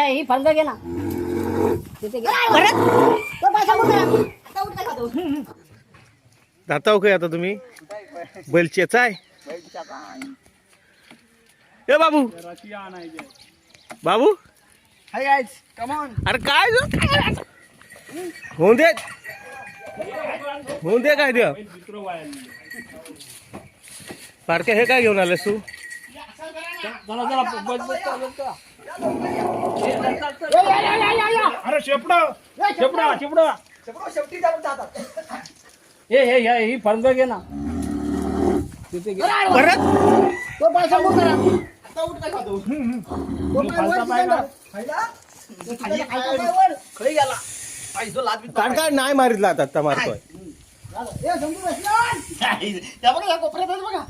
ही फंद घे ना तिथे घे. परत तो पैसा कुठे आहे? आता उठ काय खातो? जाताव काय आता तुम्ही बैल चेचाय ए बाबू बाबू हाय गाइस कम ऑन अरे काय होऊन दे काय द्या पारख्या हे काय घेऊन आलेस तू अरे शेपडा शेपडा शेपडा शेवटी जाऊन जातात ही फंद घे ना तिथे घे. परत तो पैसा कुठे आहे? आता उठ काय खातो तो काय वर खायला खायला काय वर? खाई गेला पैसो लात बी काढ काढ नाही मारितला आता मारतोय ए शंभू बसलाय. त्या बघा या कोपऱ्यात आहे बघा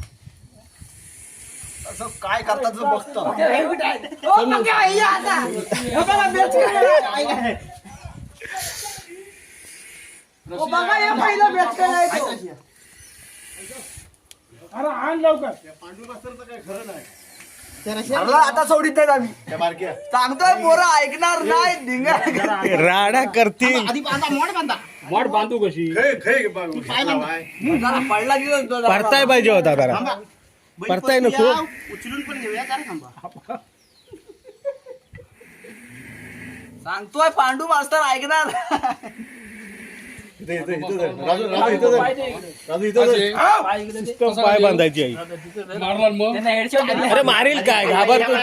असं काय करतात जो बघतो ओ मग काय या आता? हे बघा मॅच काय ओ बघा या पहिला मॅच काय अरे आण लवकर आता सोडित नाही आम्ही सांगतोय पोरं ऐकणार नाही धिंगा राडा करतील आधी बांधा मोड बांधा वाट बांधू कशी जरा पडला दिवस परताय पाहिजे होता जरा परताय नको उचलून पण घेऊया का रे थांबा सांगतोय पांडू मास्तर ऐकणार पाय बांधायची आई अरे मारील काय घाबरतो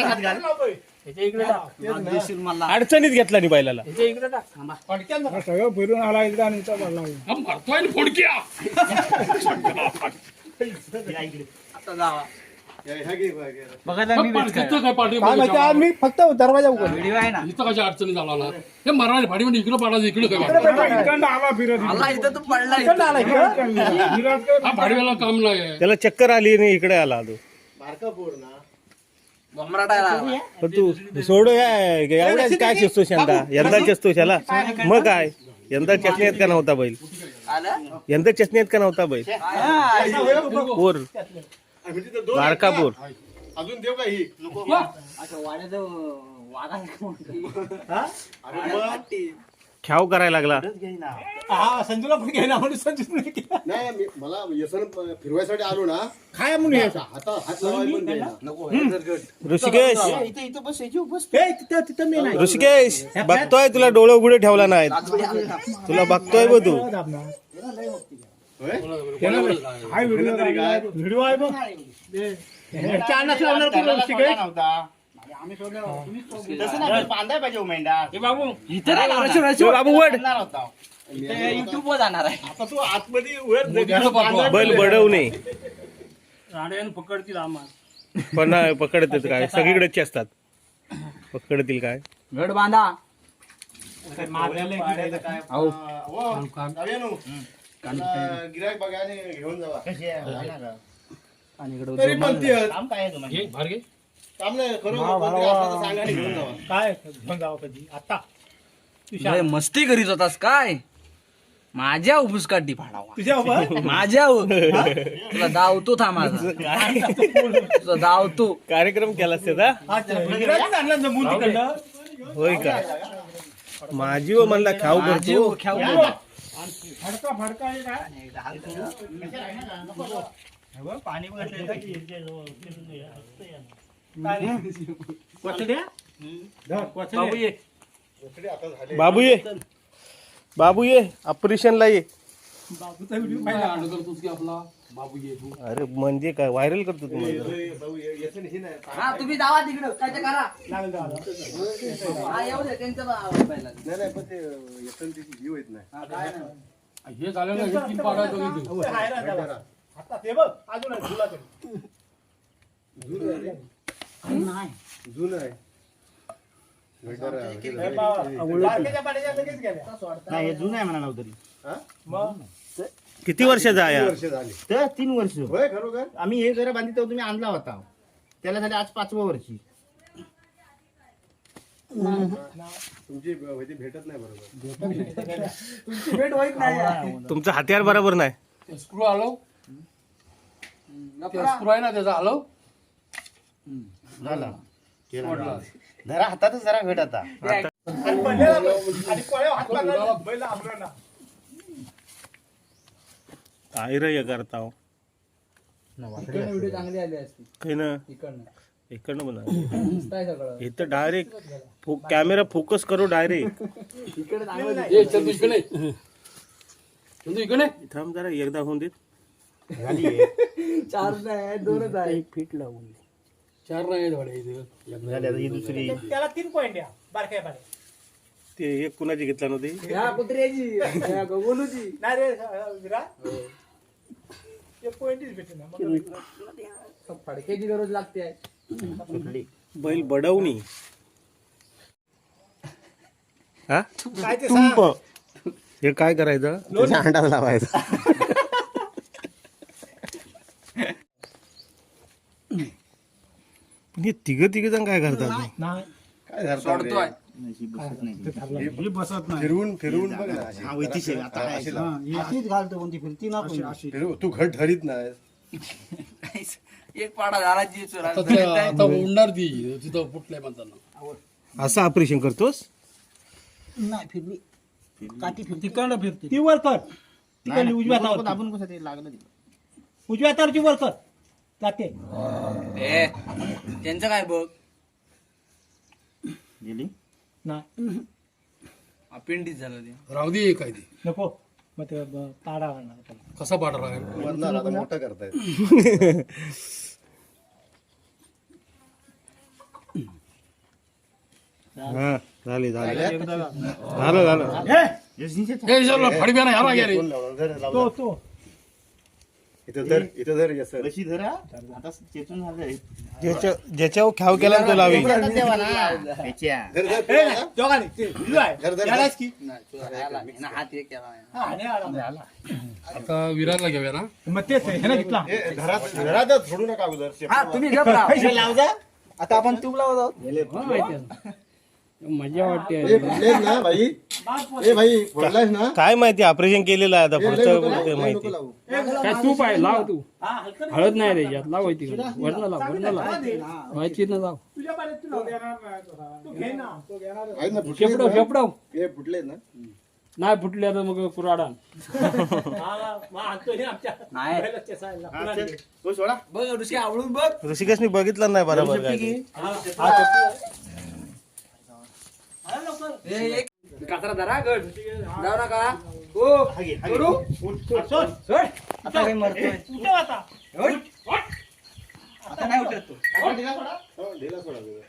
अडचणीत घेतला नाही बैलाला सगळं फिरून आला एकदा आणि इथं पडला. आता जावा काय माहिती आज मी फक्त दरवाजा उघड व्हिडिओ आहे ना अडचणी झाला ना हे मराठी भाडी म्हणजे इकडे पाडायचं इकडे काय इकडं आला फिरत मला इथं तू पडला इकडं आला इकडं. हा भाडीवाला काम नाही त्याला चक्कर आली नाही इकडे आला तो भमराटायला पण तू सोड एवढ्याच काय चेसतो यंदा यंदा चेसतो त्याला मग काय यंदा चटणीत का नव्हता बैल आलं यंदा चटणीत का नव्हता बैल पोर बारकापूर अजून देऊ का ही ख्याव करायला लागला हा संजूला पण घे ना म्हणून संजू नाही मला व्यसन फिरवायसाठी आलो ना काय म्हणून यायचा हात लावायला पण द्यायला. ऋषिकेश इथं बसायची बस तिथं मी नाही ऋषिकेश बघतोय तुला डोळे उघडे ठेवला नाही तुला बघतोय बघ तू होय? हाय व्हिडिओ आहे बघ बाबू वड युट्यूब वर जाणार आहे आता तू आतमध्ये वर बैल बडवणे राड्यानं पकडतील आम्हाला पण नाही पकडतात काय सगळीकडेच असतात पकडतील काय घड बांधा गिरायक बघायला घेऊन जावा तरी पण घे भार घे काम नाही खरं कोणतरी असलं तर सांगा आणि घेऊन जावा काय घेऊन जावं कधी आता लय मस्ती करीत होतास काय माझ्या उपस काढली फाडावा तुझ्या उभं माझ्या तुला धावतो था माझा तुला धावतो कार्यक्रम केलास त्याचा आणला जमून तिकडनं होय का माझी व म्हणला खाऊ करतो फडका फडका आहे काय पाणी बाबू ये बाबू ये ऑपरेशनला ये अंड करतोस की आपला बाबू ये तू अरे म्हणजे काय व्हायरल करतो तुम्हाला हा तुम्ही जावा तिकडं काय ते करा हा, येऊ दे त्यांचं पहिला. नाही पण ते व्यसन त्याची जीव येत नाही हे झालं ना हे तीन पाडायचं इथे. आता ते बघ अजून आहे, झुला तरी. जुनं आहे बारक्याच्या पाड्याच्या लगेच गेल्या. मग किती वर्षाचा आहे हा? वर्ष झाली तर 3 वर्ष होय खरोखर आम्ही हे जरा बांधित तुम्ही आणला होता त्याला झाले आज 5वं वर्षी तुमची भेटत नाही बरोबर तुमची भेट होईत नाही तुमचं हत्यार बरोबर नाही स्क्रू हलव स्क्रू आहे ना त्याचा हलव झाला जरा हातातच जरा घट आता आणि पळ्या हात लागला बैल आपला ना काय रे हे करता हो? व्हिडिओ चांगली आली असती काही ना इकडनं इकडनं म्हणा काय सगळं इथं डायरेक्ट कॅमेरा फोकस करू डायरेक्ट इकडे चांगलं ए चंदू इकडे ये. चंदू इकडे ये. थांब जरा एकदा होऊन देत चार नाही दोनच आहे फिट लावून दे. 4 नाही आहेत वाड्या इथे. झाली आता ही दुसरी त्याला 3 पॉइंट द्या बारक्या पाड्या ते एक कुणाची घेतला नव्हती ह्या कुत्र्याची ह्या गोलूची नाही रे विरा एक पॉइंटच भेटे ना मग फडक्याची गरज लागते आहे बैल बडवणी हा काय ते तुंप हे काय करायचं त्याच्या अंडाला लावायचा पण हे तिघ जण काय करतात नाही काय धरतो सोडतोय हे बसत नाही फिरवून फिरवून बघ ना अशी. हा, वैतीश आहे. आता जरा अशी लाव. अशीच घालतो पण ती फिरती ना पण फिरव. तू घट धरीत नाही एक पाडा झाला जी आता उडणार ती तिथं फुटलंय म्हणताना असं ऑपरेशन करतोस नाही फिरली काठी फिरती तिकडनं फिरते ती वर कर तिकडली उजव्या हातावर दाबून कसं ते लागलं तिला. उजव्या हातावरची वर कर जाते ए त्यांचं काय बघ गेली नाही अपेंडिस झालं ते राहू दे काय ते नको मग ते पाडा आणणार त्याला. कसा पाडा राहील मधला आता मोठा करतायत हा झाले झालं हे विचारलं फडब्या नाही हरा रे कोण लावणार? धर, लाव, तो धर. तो इथं धर यसं. कशी धरा आता चेतून झालंय ज्याच्यावर खाव केला तो लावी आता तेव्हा ना त्याच्या. धर, धर, फिरव ना. दोघांनी ते उजू आहे धर, धर, यालाच की नाही तो राहिला. हिनं हात एक केला नाही. हा नाही आला. आता विरारला घेऊया ना मग तेच आहे ह्यानं घेतला हे घरात सोडू नका अगोदर हा तुम्ही गप राहा. पैसे लाव जा आता आपण तूप लावत आहोत मजा वाटते हे फुटलेत ना भाई ए भाई फोडलायस ना काय माहिती ऑपरेशन केलेलं आहे आता हे लय पुढचं नको लावू, ते लय माहिती नको लावू. काय तूप आहे लाव तू हा हलकं हळद नाही त्याच्यात लाव तिकडे वरण लाव व्हायची ना लाव तुझ्या पाण्यात तू देणार नाही तू घे ना तो घेणार आहेत ना फुटलेत शेपडव ना? शेपडव हे फुटलेत ना नाही फुटले आता मग कुराडा हा मग आणतो हे आमच्या नाही. बैलात चेसायला. हा, पुन्हा चल. तो सोडा बघ ऋषी आवडून बघ ऋषिकेशनी बघितलं नाही बरोबर काय ते. हा, लवकर. हे एक कचरा धरा गड जाऊ नका हो करू सोड आता काही मरतोय उठव आता. आता नाही उठत तो हो, ढिला सोडा जरा.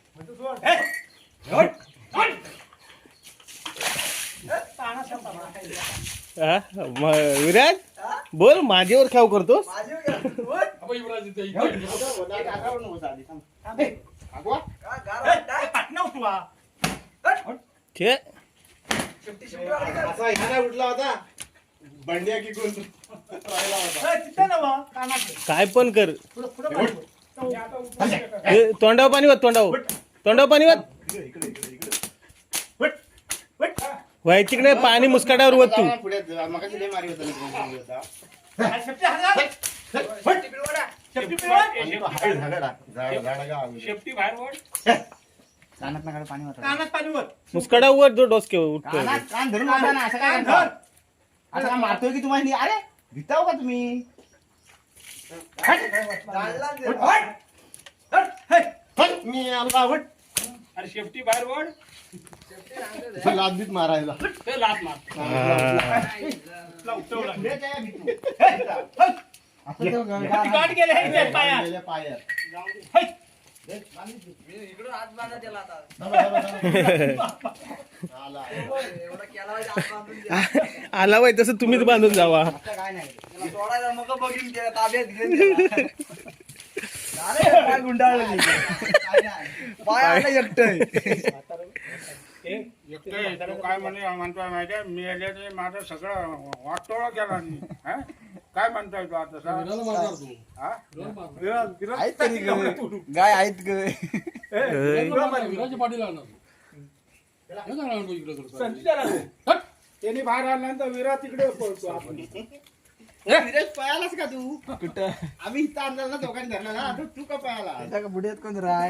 ताणा संपा. हा? विराज बोल माझ्यावर खाव करतोस पाटणा उठवा. छे असा ह्या नाही उठला होता बंड्या की कोण राहिला होता. तिथं नवा कानात. काय पण कर पुढं पुढं पाणी. तो आता उठवा. हे तोंडावर पाणी वत तोंडावर पाणी वत व्हाय तिकडे पाणी मुस्काटावर वत तू पुढे मगाशी लय मारी होता शेपटी हात घाल. शेपटी पिळवडा. शेपटी पिळवड. शेपटी बाहेर ओढ. कानात नका पाणी वाटत कानात पाणी वर. मुस्काटावर जो डोसके उठतो कानात कान धरून मारा ना असं काय करता असं काय मारतोय की तुम्हाला अरे भिताव का तुम्ही मी आला वट अरे शेपटी बाहेर वड लादबीत मारायला ते लात मार गाठ गेले हे इथे पायात. गेल्या पायात. इकडून हात बांधा त्याला आता आला. एवढा केला पाहिजे हात बांधून द्या. आला बाई तसं तुम्हीच बांधून जावा काय नाही त्याला सोडायला मग बघीन त्याला ताब्यात घेऊन त्याला. झालं, पाय गुंडाळलं त्याचे. पाय आलं एकटं. काय म्हणतोय माहितीये मेल्याचे माझं सगळं वाटोळा केला मी. हा? काय म्हणतोय तो आता सा? विराला मारणार तू हा? आहेत तरी गाय आहेत ग विराच्या पाठी लागणार हे काय लागणार इकडे करतो? त्यांनी बाहेर आल्यानंतर विरा तिकडे पळतो आपण. विरेश पळालास का तू कुठं आम्ही इथं आणलं ना दोघांनी धरला ना तू का पळाला बुड्यात कोण राय